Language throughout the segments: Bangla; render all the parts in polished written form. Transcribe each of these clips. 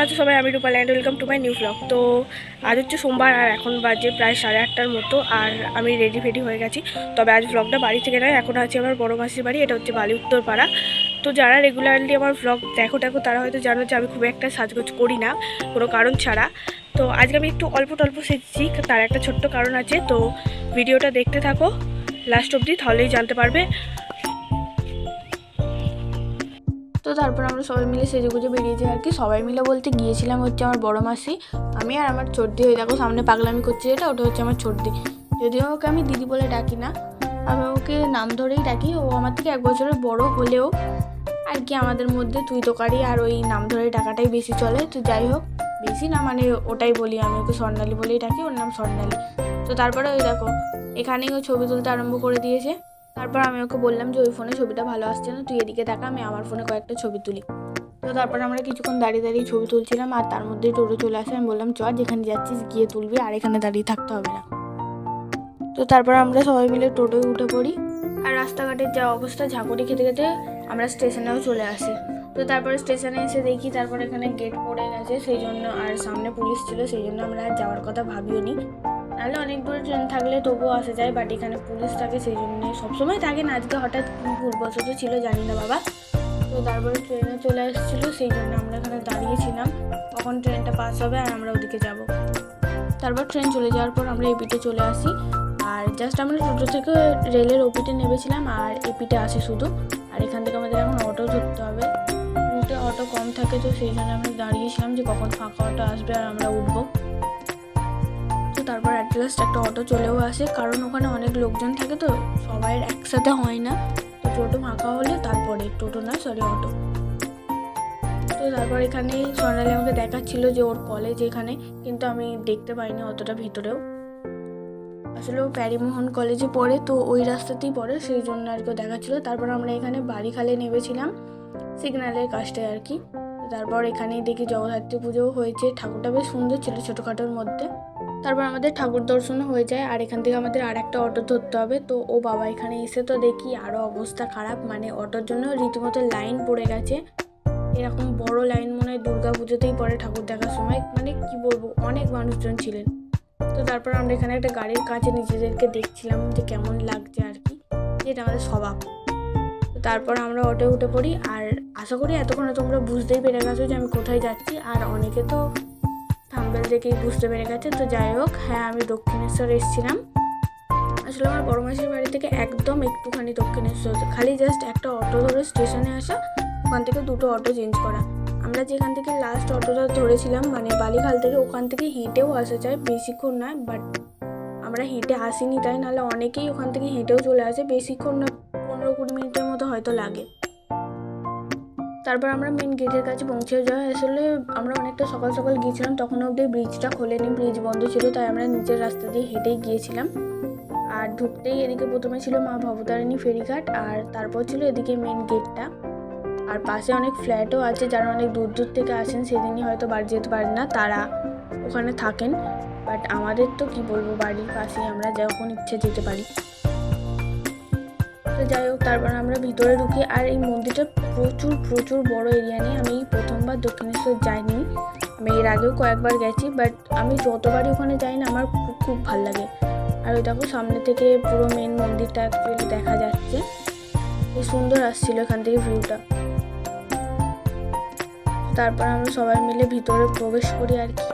আছো সবাই, আমি Rupal and welcome to my new blog. তো আজ হচ্ছে সোমবার আর এখন বাজে প্রায় 8:30টার মতো, আর আমি রেডি ফেডি হয়ে গেছি। তবে আজ ব্লগটা বাড়ি থেকে নয়, এখন আছে আমার বড় মাসির বাড়ি, এটা হচ্ছে বালি উত্তরপাড়া। তো যারা রেগুলারলি আমার ব্লগ দেখো তারা হয়তো জানো যে আমি খুব একটা সাজগোজ করি না কোনো কারণ ছাড়া। তো আজকে আমি একটু অল্প টল্প সেজেছি, তার একটা ছোট্ট কারণ আছে। তো ভিডিওটা দেখতে থাকো লাস্ট অবধি, তাহলেই জানতে পারবে। তো তারপর আমরা সবাই মিলে সেজেগুজে বেরিয়েছি আর কি। সবাই মিলে বলতে গিয়েছিলাম হচ্ছে আমার বড় মাসি, আমি আর আমার ছোটদি। হয়ে দেখো সামনে পাগলামি করছে যেটা, ওটা হচ্ছে আমার ছোটদি। যদিও ওকে আমি দিদি বলে ডাকি না, আমি ওকে নাম ধরেই ডাকি। ও আমার থেকে 1 বছরের বড় হলেও আর কি আমাদের মধ্যে তুই তোকারি আর ওই নাম ধরে ডাকাটাই বেশি চলে। তো যাই হোক, বেশি না মানে ওটাই বলি, আমি ওকে স্বর্ণালী বলেই ডাকি, ওর নাম স্বর্ণালী। তো তারপরে ওই দেখো এখানেই ও ছবি তুলতে আরম্ভ করে দিয়েছে। তারপর আমি ওকে বললাম যে ওই ফোনে ছবিটা ভালো আসছে না, তুই এদিকে দেখা, আমি আমার ফোনে কয়েকটা ছবি তুলি। তো তারপর আমরা কিছুক্ষণ দাঁড়িয়ে দাঁড়িয়ে ছবি তুলছিলাম, আর তার মধ্যেই টোটো চলে আসে। আমি বললাম চ, যেখানে যাচ্ছিস গিয়ে তুলবি, আর এখানে দাঁড়িয়ে থাকতে হবে না। তো তারপর আমরা সবাই মিলে টোটোয় উঠে পড়ি, আর রাস্তাঘাটের যা অবস্থা, ঝাঁকুনি খেতে খেতে আমরা স্টেশনেও চলে আসি। তো তারপরে স্টেশনে এসে দেখি তারপর এখানে গেট পড়ে গেছে, সেই জন্য, আর সামনে পুলিশ ছিল, সেই জন্য আমরা আর যাওয়ার কথা ভাবিও নি। নাহলে অনেক দূরে ট্রেন থাকলে তবুও আসা যায়, বাট এখানে পুলিশ থাকে, সেই জন্য সবসময় থাকে না, আজকে হঠাৎ ভুলবশত ছিল, জানি না বাবা। তো তারপরে ট্রেনে চলে এসেছিলো, সেই জন্য আমরা এখানে দাঁড়িয়েছিলাম কখন ট্রেনটা পাস হবে আর আমরা ওদিকে যাব। তারপর ট্রেন চলে যাওয়ার পর আমরা এপিটে চলে আসি, আর জাস্ট আমরা টোটো থেকে রেলের ওপিটে নেমেছিলাম আর এপিটে আসি শুধু। আর এখান থেকে আমাদের এখন অটো ধরতে হবে, রুটে অটো কম থাকে, তো সেই জন্য আমরা দাঁড়িয়েছিলাম যে কখন ফাঁকা অটো আসবে আর আমরা উঠবো। তো তারপর অ্যাট লাস্ট একটা অটো চলেও আসে, কারণ ওখানে অনেক লোকজন থাকে, তো সবাই একসাথে হয় না। তো টোটো ফাঁকা হলে তারপরে, টোটো না সরি অটো। তো তারপর এখানে সোনালি আমাকে দেখাচ্ছিল যে ওর কলেজ এখানে, কিন্তু আমি দেখতে পাইনি অতটা ভিতরেও। আসলে ও প্যারিমোহন কলেজে পড়ে, তো ওই রাস্তাতেই পড়ে, সেই জন্য আর কি দেখাচ্ছিল। তারপর আমরা এখানে বাড়িখালে নেমেছিলাম সিগন্যালের কাজটায় আর কি। তারপর এখানেই দেখি জগদ্ধাত্রী পুজোও হয়েছে, ঠাকুরটা বেশ সুন্দর ছিল ছোটোখাটোর মধ্যে। তারপর আমাদের ঠাকুর দর্শনও হয়ে যায়, আর এখান থেকে আমাদের আর একটা অটো ধরতে হবে। তো ও বাবা এখানে এসে তো দেখি আরও অবস্থা খারাপ, মানে অটোর জন্য রীতিমতো লাইন পড়ে গেছে। এরকম বড় লাইন মনে হয় দুর্গা পুজোতেই পড়ে ঠাকুর দেখার সময়, মানে কি বলবো, অনেক মানুষজন ছিলেন। তো তারপর আমরা এখানে একটা গাড়ির কাছে নিজেদেরকে দেখছিলাম যে কেমন লাগছে আর কি, যেটা আমাদের স্বভাব। তো তারপর আমরা অটোয় উঠে পড়ি, আর আশা করি এতক্ষণে তোমরা বুঝতেই পেরে গেছো যে আমি কোথায় যাচ্ছি, আর অনেকে তো থাম্বনেল দেখেই বুঝতে পেরে গেছে। তো যাই হোক, হ্যাঁ আমি দক্ষিণেশ্বর এসেছিলাম। আসলে আমার বড় মাসির বাড়ি থেকে একদম একটুখানি দক্ষিণেশ্বর, খালি জাস্ট একটা অটো ধরে স্টেশনে আসা, ওখান থেকে 2টো অটো চেঞ্জ করা। আমরা যেখান থেকে লাস্ট অটোটা ধরেছিলাম মানে বালিখাল থেকে, ওখান থেকে হেঁটেও আসা যায়, বেশিক্ষণ না, বাট আমরা হেঁটে আসিনি, তাই নাহলে অনেকেই ওখান থেকে হেঁটেও চলে আসে, বেশিক্ষণ না, 15-20 মিনিটের মতো হয়তো লাগে। তারপর আমরা মেন গেটের কাছে পৌঁছে যাই। আসলে আমরা অনেকটা সকাল সকাল গিয়েছিলাম, তখন অবধি ব্রিজটা খোলেনি, ব্রিজ বন্ধ ছিল, তাই আমরা নিচের রাস্তা দিয়ে হেঁটেই গিয়েছিলাম। আর ঢুকতেই এদিকে প্রথমে ছিল মা ভবতারিণী ফেরিঘাট, আর তারপর ছিল এদিকে মেন গেটটা। আর পাশে অনেক ফ্ল্যাটও আছে, যারা অনেক দূর দূর থেকে আসেন, সেদিনই হয়তো বাড়ি যেতে পারেন না, তারা ওখানে থাকেন। বাট আমাদের তো কি বলবো, বাড়ির পাশেই, আমরা যখন ইচ্ছে যেতে পারি। তো যাই হোক, তারপর আমরা ভিতরে ঢুকি, আর এই মন্দিরটা প্রচুর প্রচুর বড় এরিয়া নিয়ে। আমি প্রথমবার দক্ষিণেশ্বর যাইনি, আমি এর আগেও কয়েকবার গেছি, বাট আমি যতবারই ওখানে যাই না আমার খুব খুব ভালো লাগে। আর ওই দেখো সামনে থেকে পুরো মেন মন্দিরটা অ্যাকচুয়ালি দেখা যাচ্ছে, খুব সুন্দর আসছিল এখান থেকে ভিউটা। তারপর আমরা সবাই মিলে ভিতরে প্রবেশ করি আর কি।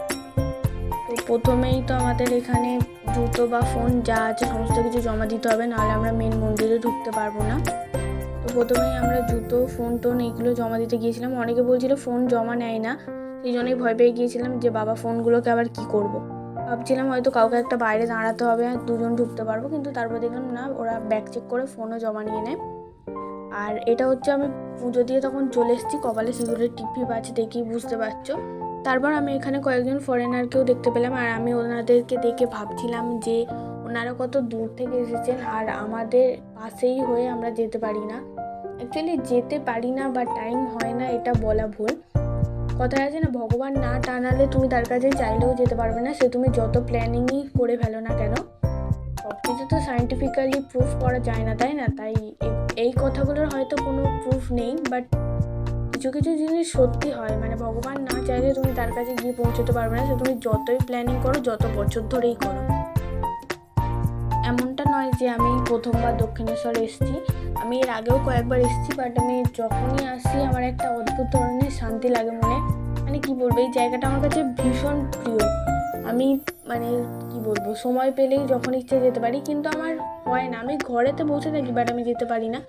তো প্রথমেই তো আমাদের এখানে জুতো বা ফোন যা আছে সমস্ত কিছু জমা দিতে হবে, নাহলে আমরা মেন মন্দিরে ঢুকতে পারবো না। তো প্রথমেই আমরা জুতো ফোন টোন এইগুলো জমা দিতে গিয়েছিলাম। অনেকে বলছিল ফোন জমা নেয় না, সেই জন্যই ভয় পেয়ে গিয়েছিলাম যে বাবা ফোনগুলোকে আবার কি করব। ভাবছিলাম হয়তো কাউকে একটা বাইরে দাঁড়াতে হবে, আর 2জন ঢুকতে পারবো, কিন্তু তারপর দেখলাম না, ওরা ব্যাগ চেক করে ফোনও জমা নিয়ে নেয়। আর এটা হচ্ছে আমি পুজো দিয়ে তখন চলে এসেছি, কপালে সিঁদুরের টিপ আছে দেখেই বুঝতে পারছো। তারপর আমি এখানে কয়েকজন ফরেনারকেও দেখতে পেলাম, আর আমি ওনাদেরকে দেখে ভাবছিলাম যে ওনারা কত দূর থেকে এসেছেন, আর আমাদের পাশেই হয়ে আমরা যেতে পারি না। অ্যাকচুয়ালি যেতে পারি না বা টাইম হয় না, এটা বলা ভুল। কথায় আছে না, ভগবান না টানালে তুমি তার কাছে চাইলেও যেতে পারবে না, সে তুমি যত প্ল্যানিংই করে ফেলো না কেন। সব কিছু তো সায়েন্টিফিক্যালি প্রুফ করা যায় না, তাই না? তাই এই কথাগুলোর হয়তো কোনো প্রুফ নেই, বাট কিছু কিছু জিনিস সত্যি হয়, মানে ভগবান না চাইলে তুমি তার কাছে গিয়ে পৌঁছতে পারবে না, সে তুমি যতই প্ল্যানিং করো, যত বছর ধরেই করো। এমনটা নয় যে আমি প্রথমবার দক্ষিণেশ্বর এসেছি, আমি এর আগেও কয়েকবার এসেছি, বাট আমি যখনই আসি আমার একটা অদ্ভুত ধরনের শান্তি লাগে মনে। মানে কি বলবো, এই জায়গাটা আমার কাছে ভীষণ প্রিয়। আমি মানে কি বলবো, সময় পেলেই যখন ইচ্ছে যেতে পারি, কিন্তু আমার হয় না, আমি ঘরেতে বসে থাকি বাট আমি যেতে পারি না।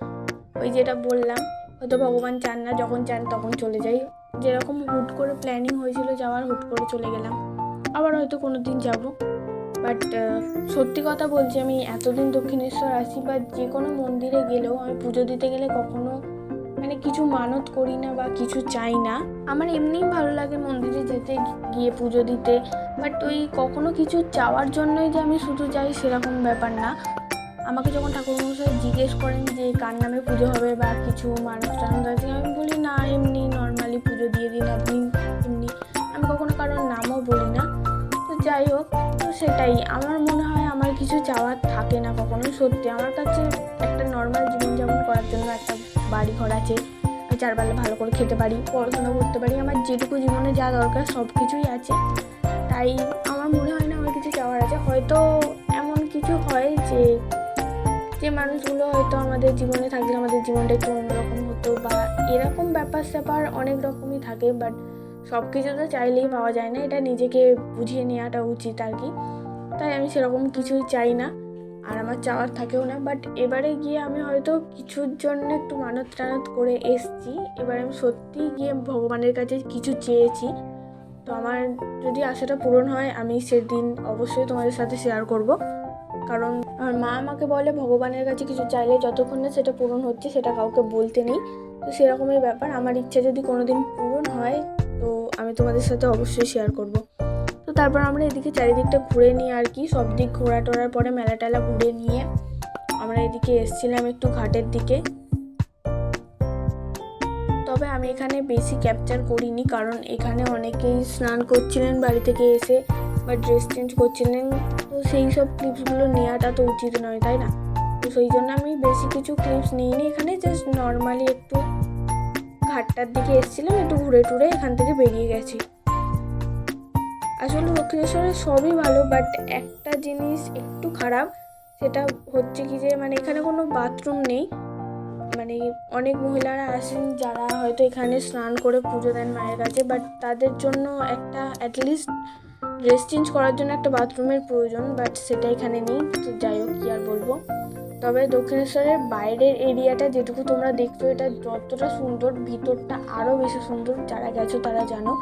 ওই যেটা বললাম, হয়তো ভগবান চান না, যখন চান তখন চলে যাই। যেরকম হুট করে প্ল্যানিং হয়েছিল যাওয়ার, হুট করে চলে গেলাম, আবার হয়তো কোনো দিন যাবো। বাট সত্যি কথা বলছি, আমি এতদিন দক্ষিণেশ্বর আসি বা যে কোনো মন্দিরে গেলেও আমি পুজো দিতে গেলে কখনো মানে কিছু মানত করি না বা কিছু চাই না। আমার এমনিই ভালো লাগে মন্দিরে যেতে, গিয়ে পুজো দিতে, বাট ওই কখনো কিছু চাওয়ার জন্যই যে আমি শুধু যাই সেরকম ব্যাপার না। আমাকে যখন ঠাকুরমশাই জিজ্ঞেস করেন যে কার নামে পুজো হবে বা কিছু মানত টানত আছে, আমি বলি না, এমনি নর্মালি পুজো দিয়ে দিন আপনি, এমনি। আমি কখনো কারোর নামও বলি না। তো যাই হোক, তো সেটাই আমার মনে হয়, আমার কিছু চাওয়ার থাকে না কখনো। সত্যি আমার কাছে একটা নর্মাল জীবনযাপন করার জন্য একটা বাড়ি ঘর আছে, আমি চারবেলা ভালো করে খেতে পারি, পড়াশোনা করতে পারি, আমার যেটুকু জীবনে যা দরকার সব কিছুই আছে। তাই আমার মনে হয় না আমার কিছু চাওয়ার আছে। হয়তো এমন কিছু হয় যে যে মানুষগুলো হয়তো আমাদের জীবনে থাকলে আমাদের জীবনটা একটু অন্যরকম হতো, বা এরকম ব্যাপার স্যাপার অনেক রকমই থাকে, বাট সব কিছু তো চাইলেই পাওয়া যায় না, এটা নিজেকে বুঝিয়ে নেওয়াটা উচিত আর কি। তাই আমি সেরকম কিছুই চাই না, আর আমার চাওয়ার থাকেও না। বাট এবারে গিয়ে আমি হয়তো কিছুর জন্য একটু মানত টানত করে এসছি, এবার আমি সত্যিই গিয়ে ভগবানের কাছে কিছু চেয়েছি। তো আমার যদি আশাটা পূরণ হয়, আমি সেদিন অবশ্যই তোমাদের সাথে শেয়ার করব। কারণ আমার মা আমাকে বলে ভগবানের কাছে কিছু চাইলে যতক্ষণ না সেটা পূরণ হচ্ছে সেটা কাউকে বলতে নেই। তো সেরকমই ব্যাপার, আমার ইচ্ছা যদি কোনোদিন পূরণ হয় তো আমি তোমাদের সাথে অবশ্যই শেয়ার করব। তো তারপর আমরা এদিকে চারিদিকটা ঘুরে নিয়ে আর কি, সব দিক ঘোরা টোরার পরে মেলা টেলা ঘুরে নিয়ে আমরা এদিকে এসেছিলাম একটু ঘাটের দিকে। তবে আমি এখানে বেশি ক্যাপচার করিনি, কারণ এখানে অনেকেই স্নান করছিলেন বাড়ি থেকে এসে বা ড্রেস চেঞ্জ করছিলেন, তো সেই সব ক্লিপসগুলো নেওয়াটা তো উচিত নয়, তাই না? তো সেই জন্য আমি বেশি কিছু ক্লিপস নিইনি এখানে, জাস্ট নর্মালি একটু ঘাটটার দিকে এসেছিলাম, একটু ঘুরে টুরে এখান থেকে বেরিয়ে গেছি। আসলে দক্ষিণেশ্বরে সবই ভালো, বাট একটা জিনিস একটু খারাপ, সেটা হচ্ছে কি যে মানে এখানে কোনো বাথরুম নেই। মানে অনেক মহিলারা আসেন যারা হয়তো এখানে স্নান করে পুজো দেন মায়ের কাছে, বাট তাদের জন্য একটা অ্যাটলিস্ট ড্রেস চেঞ্জ করার জন্য একটা বাথরুমের প্রয়োজন, বাট সেটা এখানে নেই। তো যাই হোক, কী আর বলবো। তবে দক্ষিণেশ্বরের বাইরের এরিয়াটা যেটুকু তোমরা দেখছো, এটা যতটা সুন্দর, ভিতরটা আরও বেশি সুন্দর। যারা গেছো তারা জানো,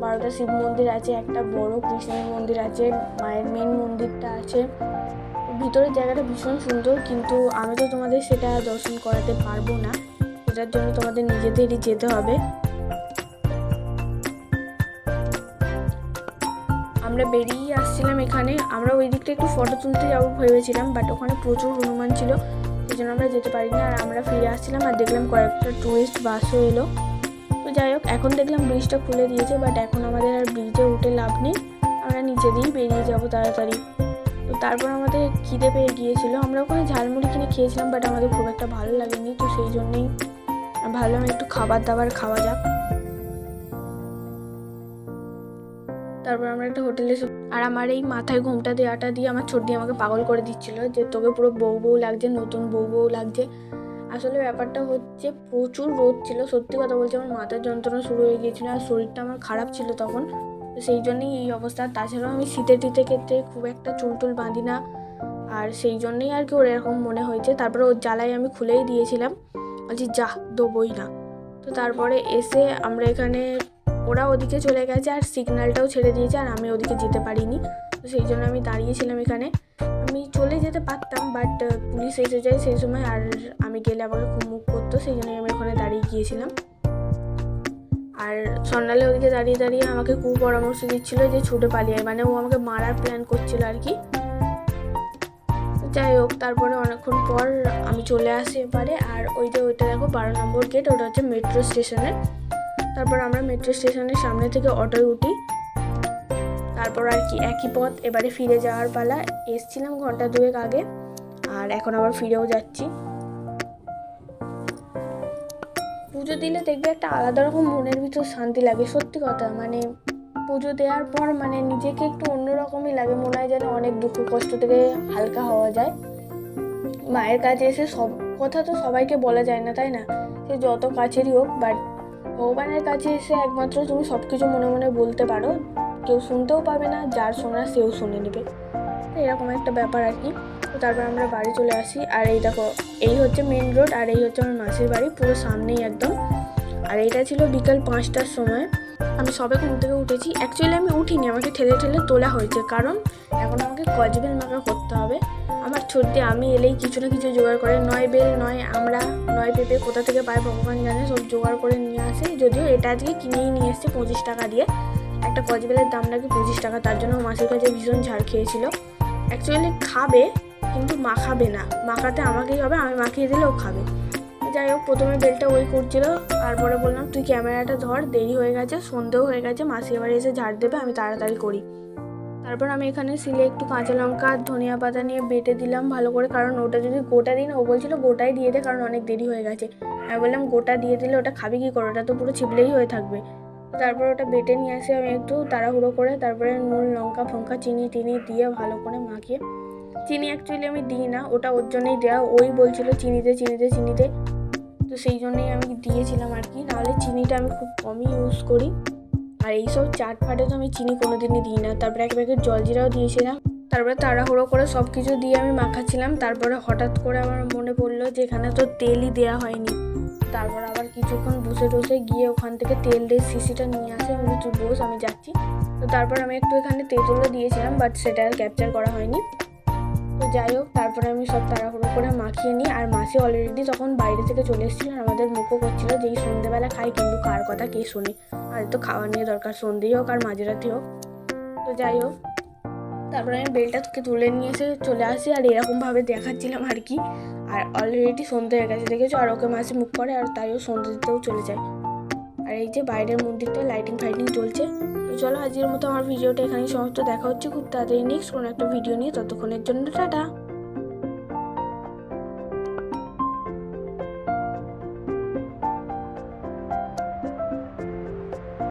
12টা শিব মন্দির আছে, একটা বড় কৃষ্ণের মন্দির আছে, মায়ের মেন মন্দিরটা আছে, ভিতরের জায়গাটা ভীষণ সুন্দর। কিন্তু আমি তো তোমাদের সেটা দর্শন করাতে পারবো না, সেটার জন্য তোমাদের নিজেদেরই যেতে হবে। আমরা বেরিয়ে আসছিলাম এখানে, আমরা ওই দিকটা একটু ফটো তুলতে যাবো ভেবেছিলাম, বাট ওখানে প্রচুর হনুমান ছিল, সেই জন্য আমরা যেতে পারিনি। আর আমরা ফিরে আসছিলাম আর দেখলাম কয়েকটা টুরিস্ট বাসও এলো। তো যাই হোক, এখন দেখলাম ব্রিজটা খুলে দিয়েছে, বাট এখন আমাদের আর ব্রিজে উঠে লাভ নেই, আমরা নিচে দিয়েই বেরিয়ে যাবো তাড়াতাড়ি। তো তারপর আমাদের খিদে পেয়ে গিয়েছিল, আমরা ওখানে ঝালমুড়ি কিনে খেয়েছিলাম, বাট আমাদের খুব একটা ভালো লাগেনি। তো সেই জন্যই ভাবলাম একটু খাবার দাবার খাওয়া যাক। তারপর আমরা একটা হোটেলে, আর আমার এই মাথায় ঘোমটা দেওয়াটা দিয়ে আমার ছোট দিয়ে আমাকে পাগল করে দিচ্ছিল যে তোকে পুরো বউ বউ লাগছে, নতুন বউ বউ লাগছে। আসলে ব্যাপারটা হচ্ছে প্রচুর রোদ ছিল, সত্যি কথা বলছি, আমার মাথার যন্ত্রণা শুরু হয়ে গিয়েছিল, আর শরীরটা আমার খারাপ ছিল তখন। তো সেই জন্যই এই অবস্থা। তাছাড়াও আমি শীতে টিতে ক্ষেত্রে খুব একটা চুল টুল বাঁধি না, আর সেই জন্যই আর কি ওর এরকম মনে হয়েছে। তারপরে ওর জ্বালায় আমি খুলেই দিয়েছিলাম, বলছি যা দেবই না। তো তারপরে এসে আমরা এখানে, ওরা ওদিকে চলে গেছে আর সিগন্যালটাও ছেড়ে দিয়েছে, আর আমি ওদিকে যেতে পারিনি। তো সেই জন্য আমি দাঁড়িয়েছিলাম এখানে। আমি চলে যেতে পারতাম, বাট পুলিশ এসে যায় সেই সময়, আর আমি গেলে আমাকে খুব মুখ করতো, সেই জন্যই আমি ওখানে দাঁড়িয়ে গিয়েছিলাম। আর সন্ন্যালে ওদিকে দাঁড়িয়ে দাঁড়িয়ে আমাকে খুব পরামর্শ দিচ্ছিল যে ছুটে পালিয়ে, মানে ও আমাকে মারার প্ল্যান করছিল আর কি। যাই হোক, তারপরে অনেকক্ষণ পর আমি চলে আসি এবারে, আর ওই যে ওইটা দেখো 12 নম্বর গেট, ওটা হচ্ছে মেট্রো স্টেশনের। তারপর আমরা মেট্রো স্টেশনের সামনে থেকে অটোয় উঠি, তারপর আর কি একই পথ এবারে ফিরে যাওয়ার পালা। এসছিলাম ঘন্টা দুয়েক আগে, আর এখন আবার ফিরেও যাচ্ছি। পুজো দিলে দেখবে একটা আলাদা রকম মনের ভিতর শান্তি লাগে, সত্যি কথা। মানে পুজো দেওয়ার পর মানে নিজেকে একটু অন্যরকমই লাগে, মনে হয় যেন অনেক দুঃখ কষ্ট থেকে হালকা হওয়া যায়। মায়ের কাছে এসে সব কথা তো সবাইকে বলা যায় না, তাই না? সে যত কাছেরই হোক, বাট ভগবানের কাছে এসে একমাত্র তুমি সব কিছু মনে মনে বলতে পারো, কেউ শুনতেও পাবে না, যার শোনার সেও শুনে নেবে। এরকম একটা ব্যাপার আর কি। তো তারপর আমরা বাড়ি চলে আসি, আর এই দেখো এই হচ্ছে মেন রোড, আর এই হচ্ছে আমার মাসির বাড়ি, পুরো সামনেই একদম। আর এইটা ছিল বিকাল 5টার সময়। আমি সবে ঘুম থেকে উঠেছি। অ্যাকচুয়ালি আমি উঠিনি, আমাকে ঠেলে ঠেলে তোলা হয়েছে, কারণ এখন আমাকে কজবেল মাখা করতে হবে। আমার ছোট্টে আমি এলেই কিছু না কিছু জোগাড় করে, নয় বেল নয় আমরা নয় পেঁপে কোথা থেকে পায় ভগবান জানে, সব জোগাড় করে নিয়ে আসে। যদিও এটা আজকে কিনেই নিয়ে এসছে 25 টাকা দিয়ে। একটা কজবেলের দাম নাকি 25 টাকা, তার জন্য মাসির কাছে ভীষণ ঝাড় খেয়েছিল। অ্যাকচুয়ালি খাবে কিন্তু মাখাবে না, মাখাতে আমাকেই হবে, আমি মাখিয়ে দিলেও খাবে। যাই হোক, প্রথমে বেলটা ওই করছিল, তারপরে বললাম তুই ক্যামেরাটা ধর, দেরি হয়ে গেছে, সন্ধেও হয়ে গেছে, মাসি এবারে এসে ঝাড় দেবে, আমি তাড়াতাড়ি করি। তারপর আমি এখানে সিলে একটু কাঁচা লঙ্কা আর ধনিয়া পাতা নিয়ে বেটে দিলাম ভালো করে, কারণ ওটা যদি গোটা দিই না, ও বলছিল গোটাই দিয়ে দে কারণ অনেক দেরি হয়ে গেছে। আমি বললাম গোটা দিয়ে দিলে ওটা খাবি কী করে, ওটা তো পুরো ছিবলেই হয়ে থাকবে। তারপর ওটা বেটে নিয়ে আসি আমি একটু তাড়াহুড়ো করে, তারপরে নুন লঙ্কা ফঙ্কা চিনি টিনি দিয়ে ভালো করে মাখিয়ে। চিনি অ্যাকচুয়ালি আমি দিই না, ওটা ওর জন্যই দেওয়া, ওই বলছিল চিনিতে চিনিতে চিনিতে, তো সেই জন্যই আমি দিয়েছিলাম আর কি, নাহলে চিনিটা আমি খুব কমই ইউজ করি। আর এইসব চাট ফাটে তো আমি চিনি কোনো দিনই দিই না। তারপরে এক প্যাকেট জলজিরাও দিয়েছিলাম। তারপরে তাড়াহুড়ো করে সব কিছু দিয়ে আমি মাখাচ্ছিলাম। তারপরে হঠাৎ করে আমার মনে পড়লো যে এখানে তো তেলই দেওয়া হয়নি। তারপর আবার কিছুক্ষণ বসে টসে গিয়ে ওখান থেকে তেল দিয়ে শিশিটা নিয়ে আসে, আমি তুই বস আমি যাচ্ছি। তো তারপর আমি একটু এখানে তেঁতুলও দিয়েছিলাম, বাট সেটা আর ক্যাপচার করা হয়নি। তো যাই হোক, তারপরে আমি সব তাড়াহুড়ো করে মাখিয়ে নিই। আর মাসি অলরেডি তখন বাইরে থেকে চলে এসেছিল, আর আমাদের মুখও করছিল যে এই সন্ধ্যেবেলা খাই, কিন্তু কার কথা কে শোনে, আর তো খাওয়া নিয়ে দরকার, সন্ধ্যেই হোক আর মাঝরাতি হোক। তো যাই হোক, তারপরে আমি বেলটা থেকে তুলে নিয়ে এসে চলে আসি, আর এরকমভাবে দেখাচ্ছিলাম আর কি। আর অলরেডি সন্ধ্যে হয়ে গেছে দেখেছো, আর ওকে মাসি মুখ করে, আর তাইও সন্ধ্যে দিতেও চলে যায়। আর এই যে বাইরের মন্দিরটা লাইটিং ফাইটিং চলছে। তো চলো আজকের মতো আমার ভিডিওটা এখানেই সমাপ্ত, দেখা হচ্ছে খুব তাড়াতাড়ি নেক্সট কোনো একটা ভিডিও নিয়ে, ততক্ষণের জন্য টাটা।